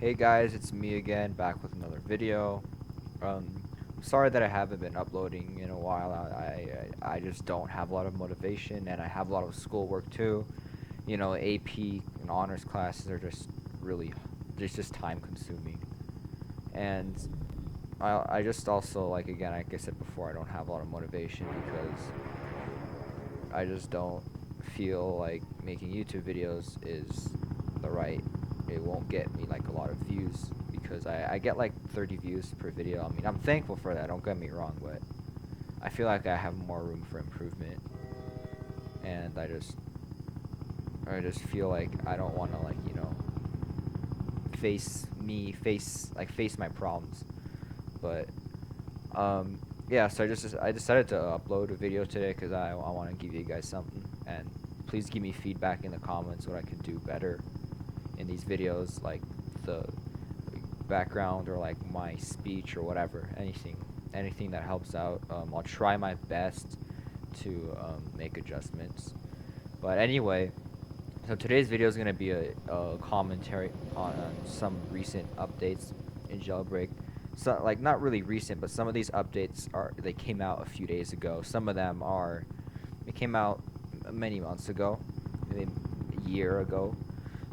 Hey guys, it's me again, back with another video. I'm sorry that I haven't been uploading in a while. I just don't have a lot of motivation, and I have a lot of schoolwork too. You know, AP and honors classes are just really, just time consuming. And I just also, like, again, like I said before, I don't have a lot of motivation because I just don't feel like making YouTube videos is the right. It won't get me like a lot of views because I get like 30 views per video. I mean, I'm thankful for that. Don't get me wrong, but I feel like I have more room for improvement, and I just feel like I don't want to, like, face my problems. But yeah, so I decided to upload a video today because I want to give you guys something, and please give me feedback in the comments what I could do better in these videos, like the background or like my speech or whatever, anything that helps out. I'll try my best to make adjustments. But anyway, so today's video is gonna be a commentary on some recent updates in Jailbreak. So, like, not really recent, but some of these updates they came out a few days ago. Some of them they came out many months ago, maybe a year ago.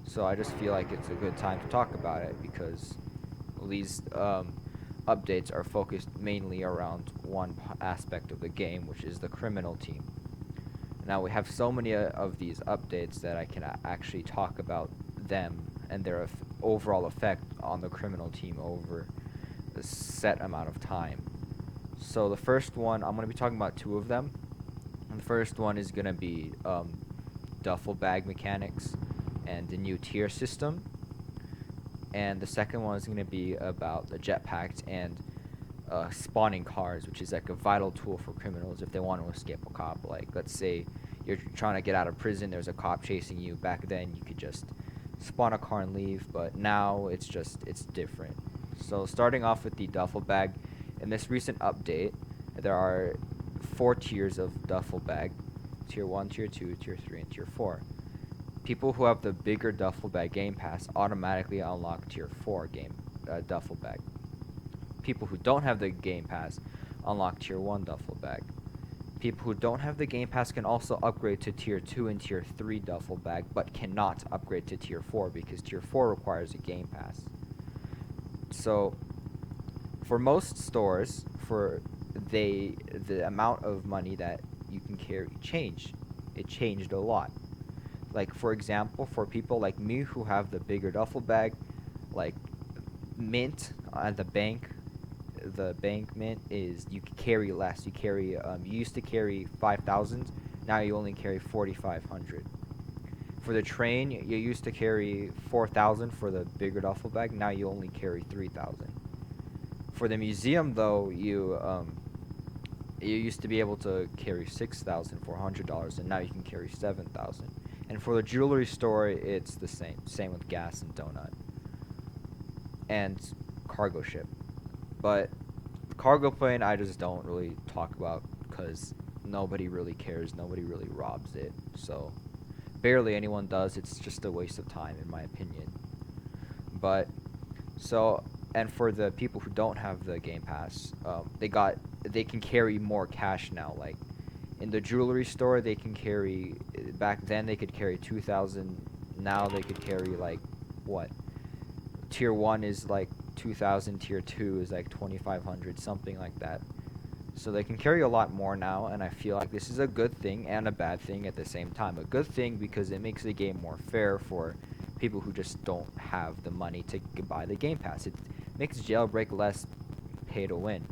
So I just feel like it's a good time to talk about it because these updates are focused mainly around one aspect of the game, which is the criminal team. Now we have so many of these updates that I can actually talk about them and their overall effect on the criminal team over a set amount of time. So the first one, I'm going to be talking about two of them. And the first one is going to be duffel bag mechanics and the new tier system. And the second one is going to be about the jetpacks and spawning cars, which is like a vital tool for criminals if they want to escape a cop. Like, let's say you're trying to get out of prison, there's a cop chasing you. Back then, you could just spawn a car and leave, but now it's different. So starting off with the duffel bag, in this recent update, there are 4 tiers of duffel bag: tier 1, tier 2, tier 3, and tier 4. People who have the bigger duffel bag game pass automatically unlock tier 4 duffel bag. People who don't have the game pass unlock tier 1 duffel bag. People who don't have the game pass can also upgrade to tier 2 and tier 3 duffel bag, but cannot upgrade to tier 4 because tier 4 requires a game pass. So for most stores, the amount of money that you can carry changed. It changed a lot. Like, for example, for people like me who have the bigger duffel bag, like mint at the bank mint is you can carry less. You used to carry 5,000, now you only carry 4,500. For the train, you used to carry 4,000 for the bigger duffel bag, now you only carry 3,000. For the museum though, you used to be able to carry $6,400, and now you can carry 7,000. And for the jewelry store, it's the same with gas and donut and cargo ship. But cargo plane, I just don't really talk about because nobody really cares. Nobody really robs it. So barely anyone does. It's just a waste of time, in my opinion. But so, and for the people who don't have the game pass, they can carry more cash now. Like in the jewelry store, they can carry. Back then, they could carry 2,000. Now they could carry, like, what? Tier 1 is like 2,000. Tier 2 is like 2,500, something like that. So they can carry a lot more now, and I feel like this is a good thing and a bad thing at the same time. A good thing because it makes the game more fair for people who just don't have the money to buy the game pass. It makes Jailbreak less pay to win,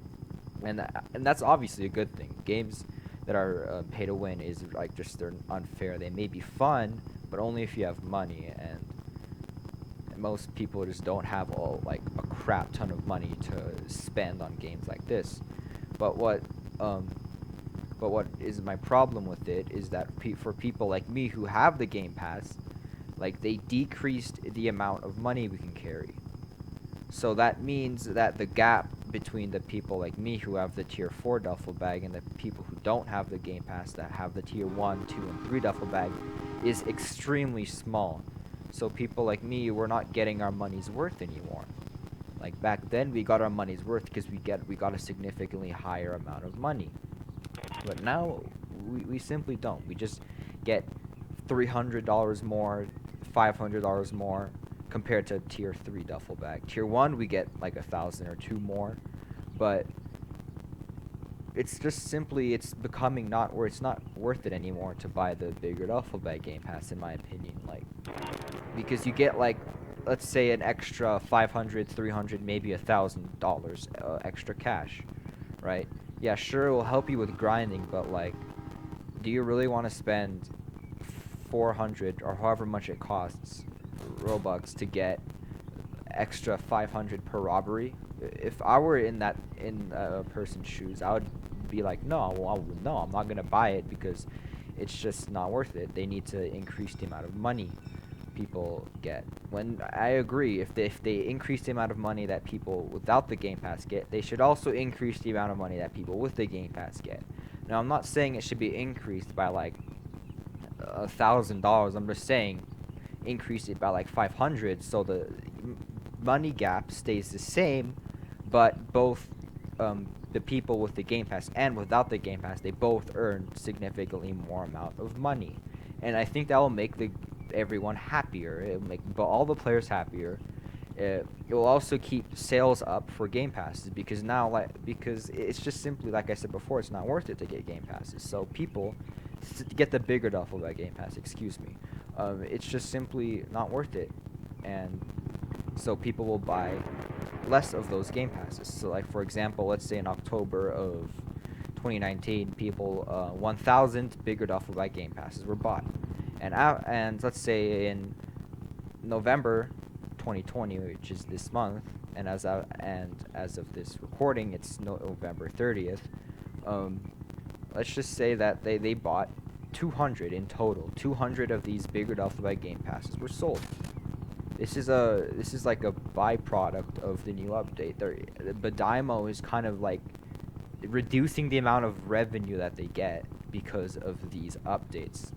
and that's obviously a good thing. Games that are pay to win is like they're unfair. They may be fun, but only if you have money, and most people just don't have like a crap ton of money to spend on games like this. But what is my problem with it is that for people like me who have the game pass, like, they decreased the amount of money we can carry. So that means that the gap between the people like me who have the tier 4 duffel bag and the people who don't have the game pass that have the tier 1, 2, and 3 duffel bag is extremely small. So people like me, we're not getting our money's worth anymore. Like back then, we got our money's worth because we got a significantly higher amount of money. But now, we simply don't. We just get $300 more, $500 more compared to tier 3 duffel bag. Tier 1, we get like 1,000 or 2 more, but it's just simply, it's becoming not where it's not worth it anymore to buy the bigger duffel bag game pass, in my opinion. Like, because you get like, let's say an extra 500, 300, maybe $1,000 extra cash, right? Yeah, sure, it will help you with grinding, but like, do you really want to spend 400 or however much it costs Robux to get extra 500 per robbery? If I were in a person's shoes, I would be like, no, well, no, I'm not gonna buy it because it's just not worth it. They need to increase the amount of money people get. When I agree, if they increase the amount of money that people without the Game Pass get, they should also increase the amount of money that people with the Game Pass get. Now, I'm not saying it should be increased by like $1,000. I'm just saying increase it by like 500 so the money gap stays the same, but both the people with the Game Pass and without the Game Pass, they both earn significantly more amount of money, and I think that will make everyone happier. It will make all the players happier. It will also keep sales up for Game Passes because because it's just simply, like I said before, it's not worth it to get Game Passes. So people get the bigger duffel bag Game Pass. Excuse me. It's just simply not worth it, and so people will buy less of those Game Passes. So, like for example, let's say in October of 2019, 1,000 bigger duffel bag Game Passes were bought, and let's say in November 2020, which is this month, and as of this recording, it's November 30th. Let's just say that they bought 200 in total. 200 of these bigger duffel bag Game Passes were sold. This is like a byproduct of the new update. Badaimo is kind of like reducing the amount of revenue that they get because of these updates.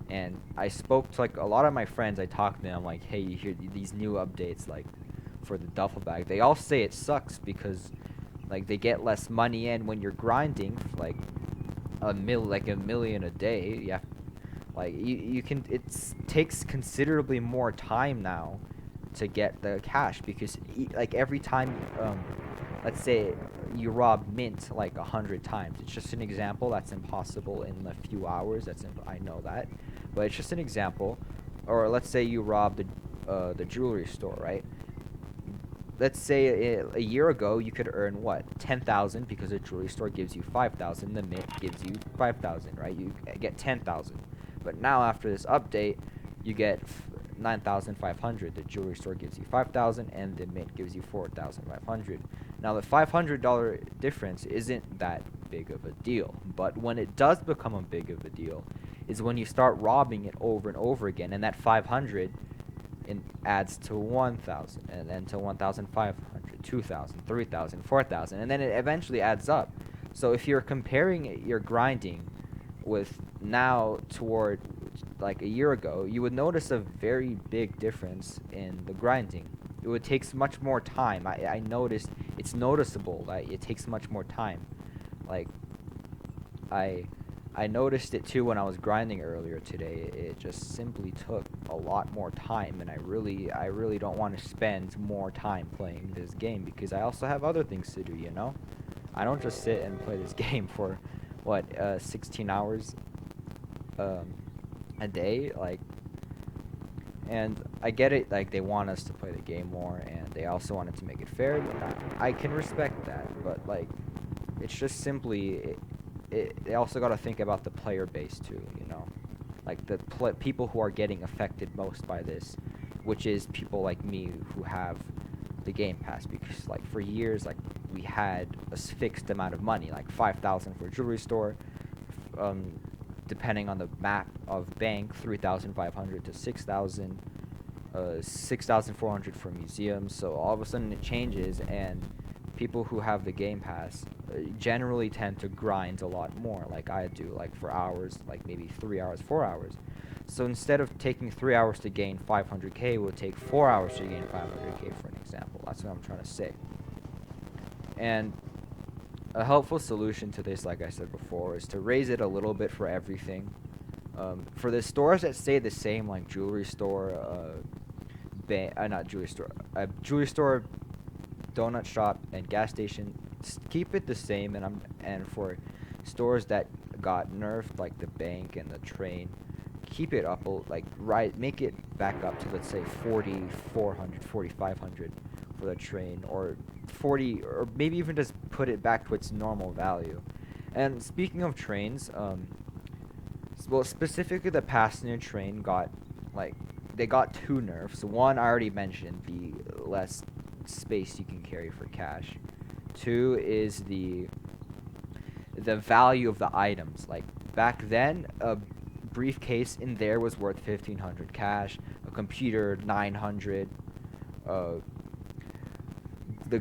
And I spoke to like a lot of my friends. I talked to them like, hey, you hear these new updates like for the duffel bag? They all say it sucks because like they get less money, and when you're grinding like a million a day, yeah, like you can, it takes considerably more time now to get the cash because like every time let's say you rob mint like 100 times. It's just an example. That's impossible in a few hours. I know that, but it's just an example. Or let's say you rob the jewelry store, right? Let's say a year ago you could earn what, 10,000 because the jewelry store gives you 5,000. The mint gives you 5,000, right? You get 10,000. But now after this update, you get 9,500. The jewelry store gives you 5,000, and the mint gives you 4,500. Now the $500 difference isn't that big of a deal, but when it does become a big of a deal is when you start robbing it over and over again, and that 500 adds to 1,000, and then to 1,500, 2,000, 3,000, 4,000, and then it eventually adds up. So if you're comparing your grinding with now toward like a year ago, you would notice a very big difference in the grinding. It would take much more time. I noticed it's noticeable that it takes much more time. Like I noticed it too when I was grinding earlier today. It just simply took a lot more time, and I really don't want to spend more time playing this game because I also have other things to do, you know? I don't just sit and play this game for what, 16 hours a day, like. And I get it, like they want us to play the game more, and they also wanted to make it fair. But I can respect that, but like, it's just simply they also got to think about the player base too, you know, like the people who are getting affected most by this, which is people like me who have the Game Pass, because like for years, like we had a fixed amount of money, like 5,000 for a jewelry store, depending on the map of bank, 3,500 to 6,000, 6,400 for museums. So all of a sudden it changes, and people who have the Game Pass generally tend to grind a lot more, like I do, like for hours, like maybe 3 hours, 4 hours. So instead of taking 3 hours to gain 500k, it will take 4 hours to gain 500k, for an example. That's what I'm trying to say. And a helpful solution to this, like I said before, is to raise it a little bit for everything. For the stores that stay the same, like jewelry store, not jewelry store, donut shop, and gas station, keep it the same. And for stores that got nerfed, like the bank and the train, keep it up, make it back up to, let's say, 4,400, 4,500 for the train, or 40, or maybe even just put it back to its normal value. And speaking of trains, well, specifically the passenger train got, they got two nerfs. One, I already mentioned, the less space you can carry for cash. Two is the value of the items. Like, back then, a briefcase in there was worth 1,500 cash, a computer 900, the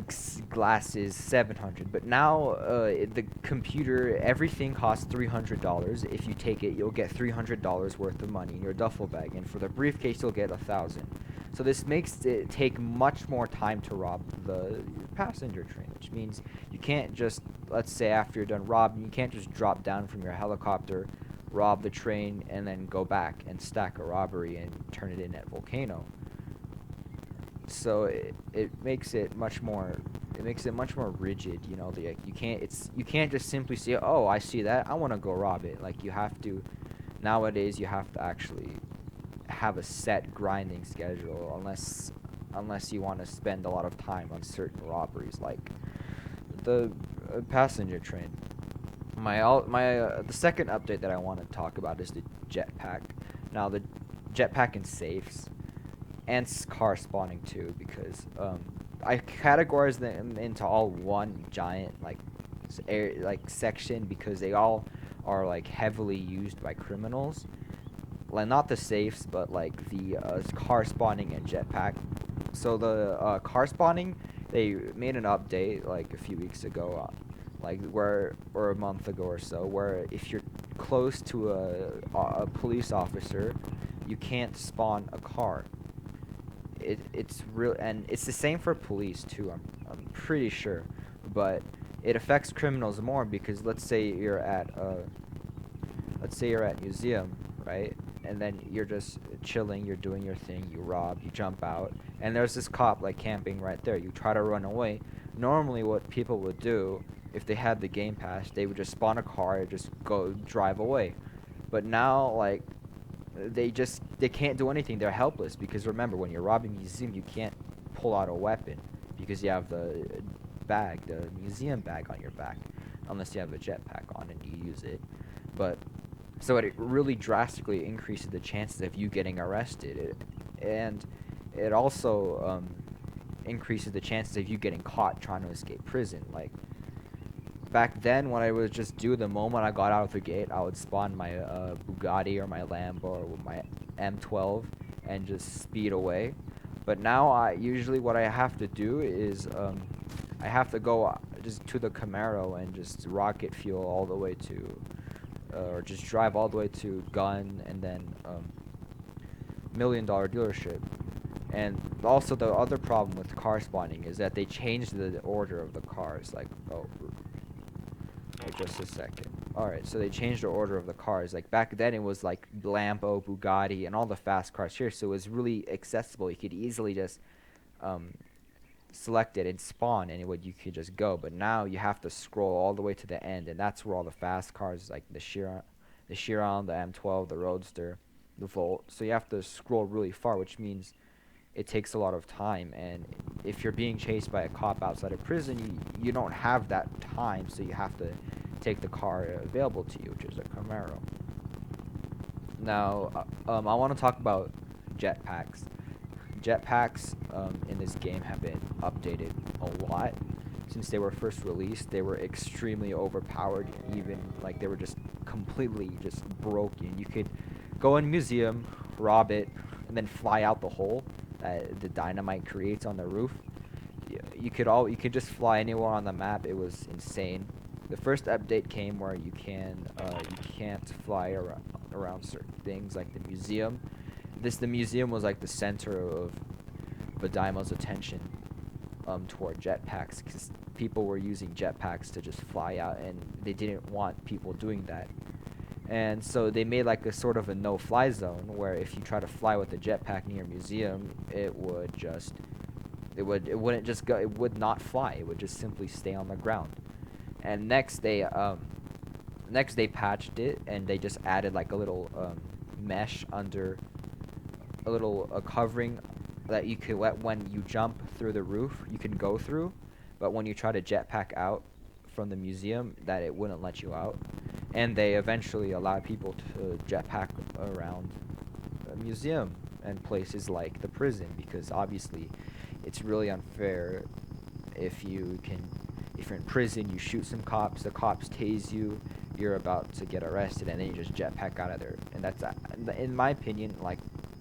glasses 700. But now the computer, everything costs $300. If you take it, you'll get $300 worth of money in your duffel bag, and for the briefcase you'll get 1,000. So this makes it take much more time to rob the passenger train, which means you can't just, let's say after you're done robbing, you can't just drop down from your helicopter, rob the train, and then go back and stack a robbery and turn it in at Volcano. So it makes it much more rigid, you know. You can't just simply say, oh, I see that, I want to go rob it. Like, you have to, nowadays you have to actually have a set grinding schedule, unless you want to spend a lot of time on certain robberies, like the passenger train. The second update that I want to talk about is the jetpack. Now, the jetpack and safes, and car spawning too, because I categorize them into all one giant section, because they all are heavily used by criminals. Like, not the safes, but the car spawning and jetpack. So the car spawning, they made an update a few weeks ago, or a month ago or so, where if you're close to a police officer, you can't spawn a car. It's real, and it's the same for police too. I'm pretty sure, but it affects criminals more, because let's say you're at museum, right? And then you're just chilling, you're doing your thing, you rob, you jump out, and there's this cop camping right there. You try to run away. Normally what people would do, if they had the game pass, they would just spawn a car and just go drive away. But now, they can't do anything. They're helpless, because remember, when you're robbing a museum, you can't pull out a weapon, because you have the museum bag on your back, unless you have a jetpack on and you use it. But so it really drastically increases the chances of you getting arrested, and it also increases the chances of you getting caught trying to escape prison. Like, back then, what I would just do the moment I got out of the gate, I would spawn my Bugatti or my Lambo or my M12 and just speed away. But now, usually what I have to do is I have to go just to the Camaro and just rocket fuel all the way to, or just drive all the way to Gun, and then $1 Million dealership. And also, the other problem with car spawning is that they changed the order of the cars. Wait just a second. Alright, so they changed the order of the cars. Back then it was Lambo, Bugatti, and all the fast cars here, so it was really accessible. You could easily just select it and spawn, and you could just go. But now you have to scroll all the way to the end, and that's where all the fast cars, like the Chiron, the M12, the Roadster, the Volt. So you have to scroll really far, which means it takes a lot of time. And if you're being chased by a cop outside of prison, you don't have that time, so you have to take the car available to you, which is a Camaro. Now, I want to talk about jetpacks. Jetpacks in this game have been updated a lot since they were first released. They were extremely overpowered, even they were just completely just broken. You could go in a museum, rob it, and then fly out the hole that the dynamite creates on the roof. You could just fly anywhere on the map. It was insane. The first update came where you can't fly around certain things like the museum. The museum was like the center of Badaimo's attention toward jetpacks, because people were using jetpacks to just fly out, and they didn't want people doing that. And so they made like a sort of a no-fly zone where if you try to fly with a jetpack near a museum, it would not fly. It would just simply stay on the ground. And next they patched it, and they just added like a little mesh under a little covering that you could let when you jump through the roof, you can go through, but when you try to jetpack out from the museum, that it wouldn't let you out. And they eventually allowed people to jetpack around a museum and places like the prison, because obviously it's really unfair if you're in prison, you shoot some cops, the cops tase you, you're about to get arrested, and then you just jetpack out of there. And that's, in my opinion, like,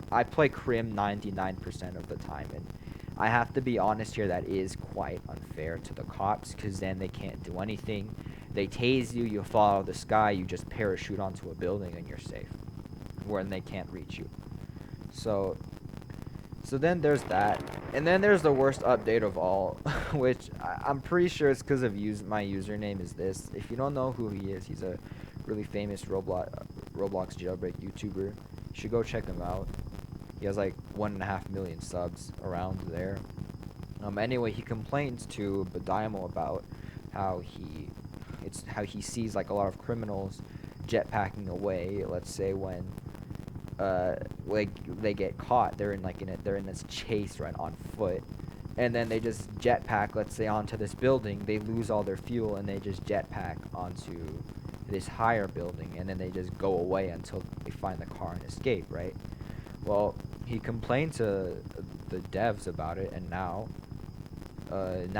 I play Crim 99% of the time, and I have to be honest here, that is quite unfair to the cops, because then they can't do anything. They tase you, you fall out of the sky, you just parachute onto a building, and you're safe, when they can't reach you. So then there's that, and then there's the worst update of all, which I'm pretty sure it's because of my username is this. If you don't know who he is, he's a really famous Roblox Jailbreak YouTuber. You should go check him out. He has like 1.5 million subs around there. Anyway, he complains to Badaimo about how he sees like a lot of criminals jetpacking away. Let's say when like they get caught, they're in this chase right on foot, and then they just jetpack, let's say, onto this building. They lose all their fuel, and they just jetpack onto this higher building, and then they just go away until they find the car and escape, right? Well, he complained to the devs about it, and now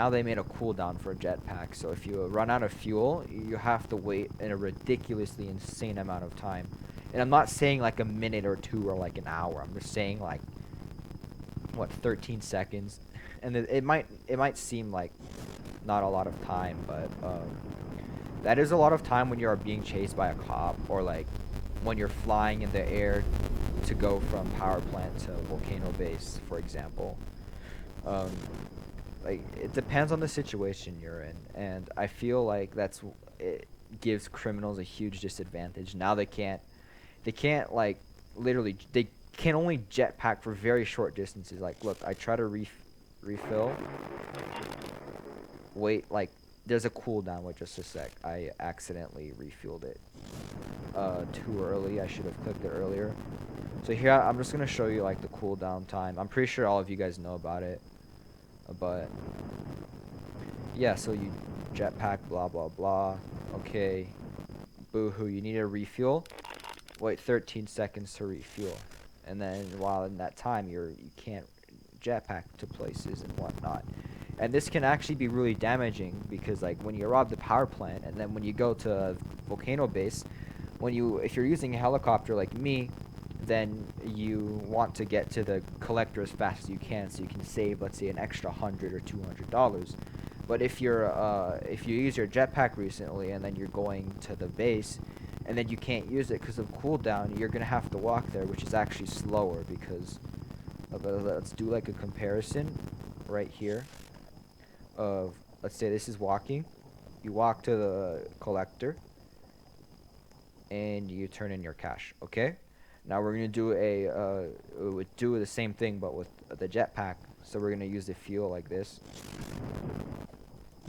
they made a cooldown for a jetpack. So if you run out of fuel, you have to wait in a ridiculously insane amount of time. And I'm not saying like a minute or two or like an hour. I'm just saying like, what, 13 seconds. And it might seem like not a lot of time, but that is a lot of time when you are being chased by a cop, or like when you're flying in the air to go from power plant to volcano base, for example. Like, it depends on the situation you're in, and I feel like it gives criminals a huge disadvantage. Now they can't like, literally, they can only jetpack for very short distances. Like, look, I try to refill. Wait, like, there's a cooldown. Wait just a sec. I accidentally refueled it too early. I should have clicked it earlier. So here, I'm just gonna show you like the cooldown time. I'm pretty sure all of you guys know about it, but yeah. So you jetpack, blah blah blah. Okay, boo-hoo. You need a refuel. Wait 13 seconds to refuel, and then while in that time you can't jetpack to places and whatnot. And this can actually be really damaging, because like when you rob the power plant, and then when you go to a volcano base, if you're using a helicopter like me, then you want to get to the collector as fast as you can, so you can save, let's say, an extra $100 or $200. But if you use your jetpack recently, and then you're going to the base, and then you can't use it because of cooldown, you're gonna have to walk there, which is actually slower. Because let's do like a comparison right here of, let's say this is walking. You walk to the collector and you turn in your cash. Okay, now we're gonna do the same thing but with the jetpack. So we're gonna use the fuel like this.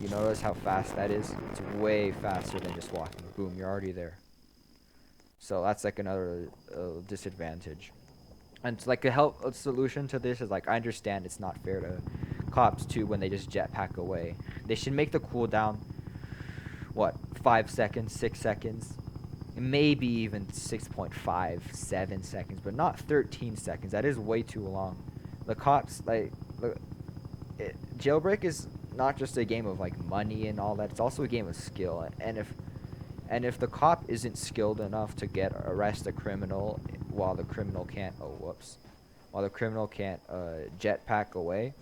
You notice how fast that is? It's way faster than just walking. Boom, you're already there. So that's like another disadvantage. And like a solution to this is, like, I understand it's not fair to cops too when they just jetpack away. They should make the cooldown, what, 5 seconds, 6 seconds, maybe even 6.5, 7 seconds, but not 13 seconds. That is way too long. The cops, like, Jailbreak is not just a game of like money and all that. It's also a game of skill. And if the cop isn't skilled enough to arrest a criminal while the criminal can't jetpack away,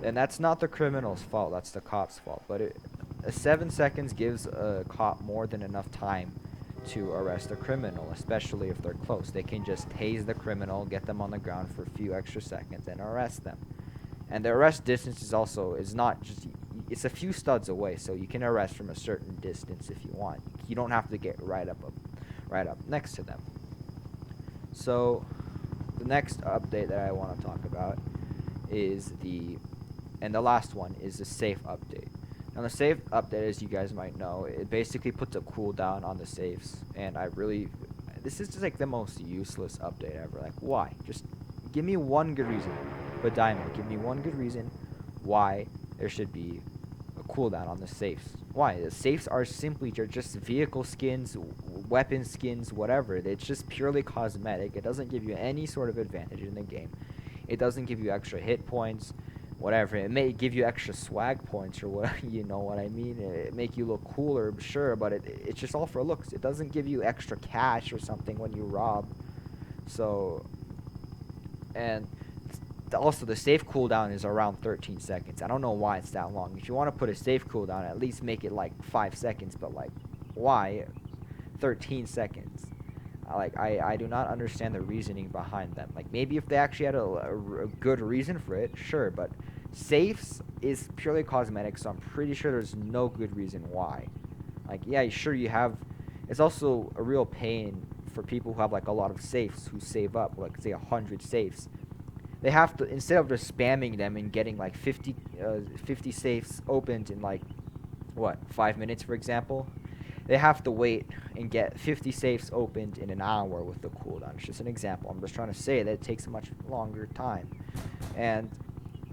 then that's not the criminal's fault. That's the cop's fault. But 7 seconds gives a cop more than enough time to arrest a criminal, especially if they're close. They can just tase the criminal, get them on the ground for a few extra seconds, and arrest them. And the arrest distance is not just, it's a few studs away, so you can arrest from a certain distance if you want. You don't have to get right up next to them. So the next update that I want to talk about is the last one is the safe update. Now the safe update, as you guys might know, it basically puts a cooldown on the safes, and this is just like the most useless update ever. Like, why? Just give me one good reason. But Diamond, give me one good reason why there should be a cooldown on the safes. Why? The safes are simply just vehicle skins, weapon skins, whatever. It's just purely cosmetic. It doesn't give you any sort of advantage in the game. It doesn't give you extra hit points, whatever. It may give you extra swag points or what, you know what I mean. It make you look cooler, sure, but it's just all for looks. It doesn't give you extra cash or something when you rob. So, and also the safe cooldown is around 13 seconds. I don't know why it's that long. If you want to put a safe cooldown, at least make it like 5 seconds, but like, why 13 seconds? I do not understand the reasoning behind them. Like, maybe if they actually had a good reason for it, sure, but safes is purely cosmetic, so I'm pretty sure there's no good reason why. Like, yeah, sure, it's also a real pain for people who have like a lot of safes, who save up, like say 100 safes. They have to, instead of just spamming them and getting like 50 safes opened in like, what, 5 minutes, for example, they have to wait and get 50 safes opened in an hour with the cooldown. It's just an example. I'm just trying to say that it takes a much longer time. And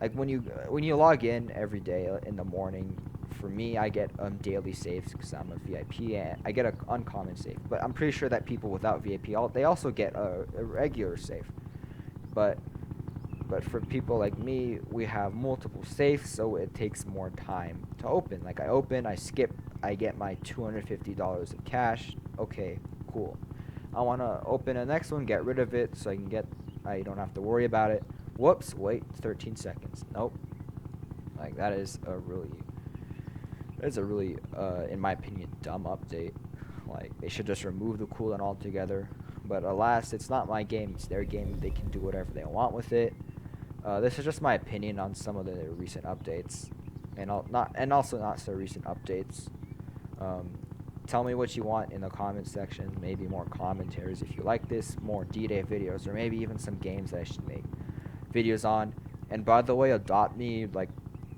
like when you log in every day in the morning, for me, I get daily saves because I'm a VIP, and I get an uncommon save. But I'm pretty sure that people without VIP, they also get a regular save. But for people like me, we have multiple safes, so it takes more time to open. Like, I skip, I get my $250 of cash. Okay, cool. I want to open the next one, get rid of it, so I don't have to worry about it. Whoops, wait, 13 seconds. Nope. Like, that is a really, in my opinion, dumb update. Like, they should just remove the cooldown altogether. But alas, it's not my game, it's their game. They can do whatever they want with it. This is just my opinion on some of the recent updates, and also not so recent updates. Tell me what you want in the comments section. Maybe more commentaries if you like this, more D-Day videos, or maybe even some games that I should make videos on. And by the way, Adopt Me, like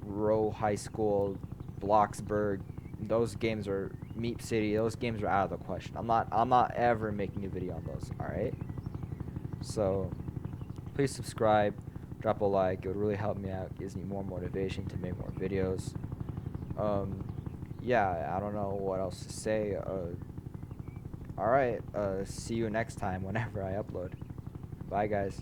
Row High School, Bloxburg, those games are Meep City. Those games are out of the question. I'm not ever making a video on those. All right. So please subscribe. Drop a like, it would really help me out, gives me more motivation to make more videos. Yeah, I don't know what else to say. Alright, see you next time whenever I upload. Bye, guys.